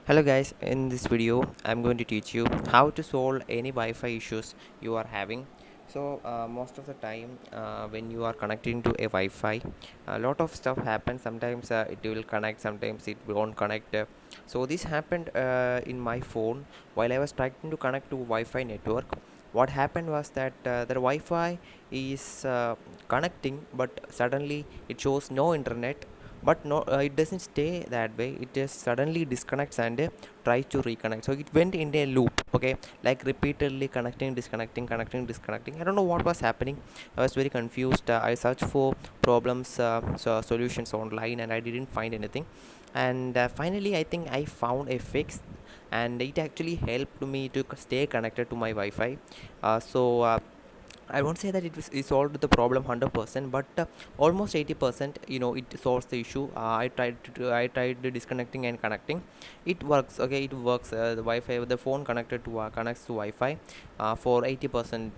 Hello guys, in this video I'm going to teach you how to solve any Wi-Fi issues you are having. Most of the time when you are connecting to a Wi-Fi, a lot of stuff happens. Sometimes it will connect, sometimes it won't connect. So this happened in my phone while I was trying to connect to Wi-Fi network. What happened was that the Wi-Fi is connecting, but suddenly it shows no internet, but no, it doesn't stay that way. It just suddenly disconnects and tries to reconnect. So it went in a loop, okay, like repeatedly connecting, disconnecting, connecting, disconnecting. I don't know what was happening. I was very confused. I searched for problems, solutions online, and I didn't find anything. And finally I think I found a fix, and it actually helped me to stay connected to my Wi-Fi. I won't say that it solved the problem 100%, but almost 80%. It solves the issue. I tried disconnecting and connecting. It works. Okay, it works. The Wi-Fi, the phone connects to Wi-Fi for 80%.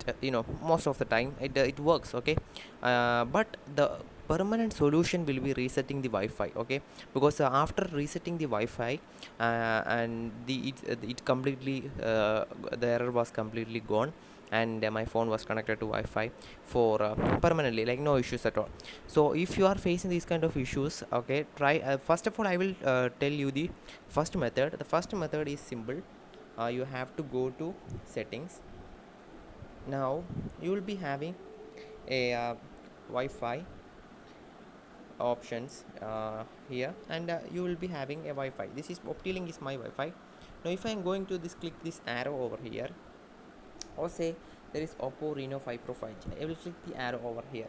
Most of the time it works. Okay, but the permanent solution will be resetting the Wi-Fi. Okay, because after resetting the Wi-Fi, and it completely the error was completely gone, and my phone was connected to Wi-Fi for permanently, like no issues at all. So if you are facing these kind of issues, okay, try first of all I will tell you the first method. The first method is simple. You have to go to settings. Now you will be having a Wi-Fi options here, and you will be having a Wi-Fi. This is Optilink is my Wi-Fi. Now if I am going to this, click this arrow over here, or say there is Oppo Reno 5 Pro 5G. I will click the arrow over here.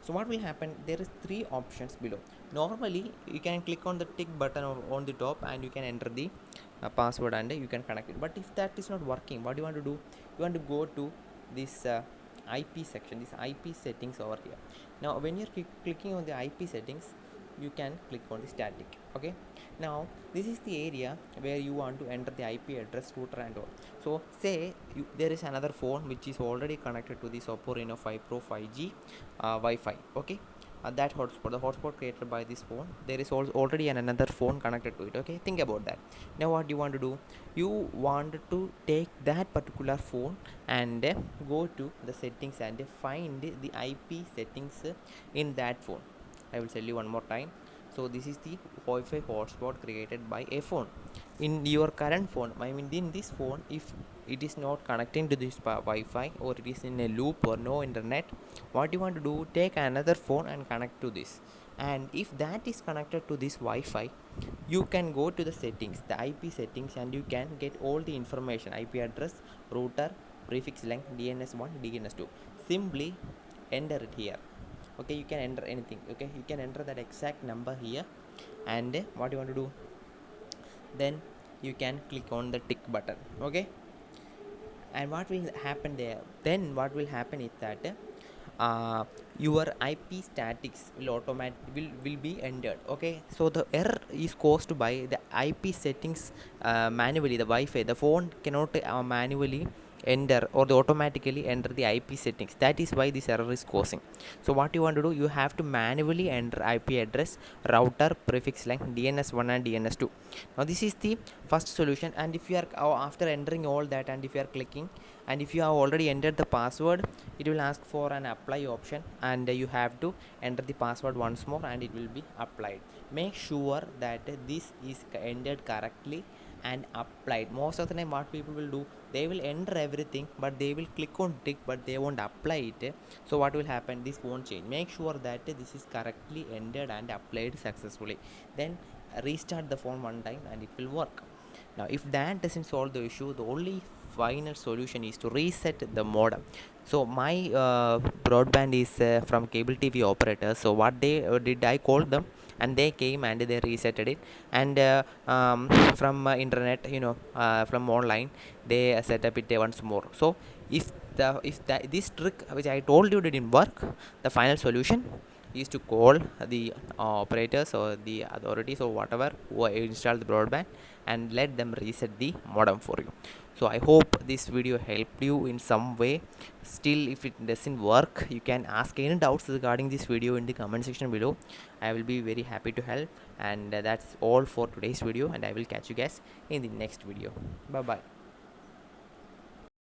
So what will happen, there is three options below. Normally you can click on the tick button on the top, and you can enter the password, and you can connect it. But if that is not working, what you want to do, you want to go to this IP section, this IP settings over here. Now when you're clicking on the IP settings, you can click on the static. Okay, now this is the area where you want to enter the IP address, router and all. So say there is another phone which is already connected to this Oppo Reno 5 Pro 5G Wi-Fi. Okay, that hotspot, the hotspot created by this phone, there is also already another phone connected to it. Okay, think about that. Now what you want to do, you want to take that particular phone and go to the settings and find the IP settings in that phone. I will tell you one more time. So this is the Wi-Fi hotspot created by a phone. In your current phone, I mean in this phone, if it is not connecting to this Wi-Fi, or it is in a loop or no internet, what you want to do, take another phone and connect to this. And if that is connected to this Wi-Fi, you can go to the settings, the IP settings, and you can get all the information: IP address, router, prefix length, DNS1, DNS2. Simply enter it here. Okay, you can enter anything. Okay, you can enter that exact number here, and what you want to do, then you can click on the tick button. Okay, and what will happen there, then what will happen is that your IP statics will be entered. Okay, so the error is caused by the IP settings. Manually, the Wi-Fi, the phone cannot manually enter or the automatically enter the IP settings. That is why this error is causing. So what you want to do, you have to manually enter IP address, router, prefix length, DNS1 and DNS2. Now this is the first solution. And if you are after entering all that, and if you are clicking, and if you have already entered the password, it will ask for an apply option, and you have to enter the password once more, and it will be applied. Make sure that this is entered correctly and applied. Most of the time what people will do, they will enter everything, but they will click on tick, but they won't apply it. So what will happen, this won't change. Make sure that this is correctly entered and applied successfully, then restart the phone one time and it will work. Now if that doesn't solve the issue, the only final solution is to reset the modem. So my broadband is from cable TV operators. So what they did, I called them, and they came and they resetted it. And from internet, from online, they set up it once more. So if this trick which I told you didn't work, the final solution, is to call the operators or the authorities or whatever who installed the broadband, and let them reset the modem for you. So I hope this video helped you in some way. Still, if it doesn't work, you can ask any doubts regarding this video in the comment section below. I will be very happy to help. And that's all for today's video, and I will catch you guys in the next video. Bye bye.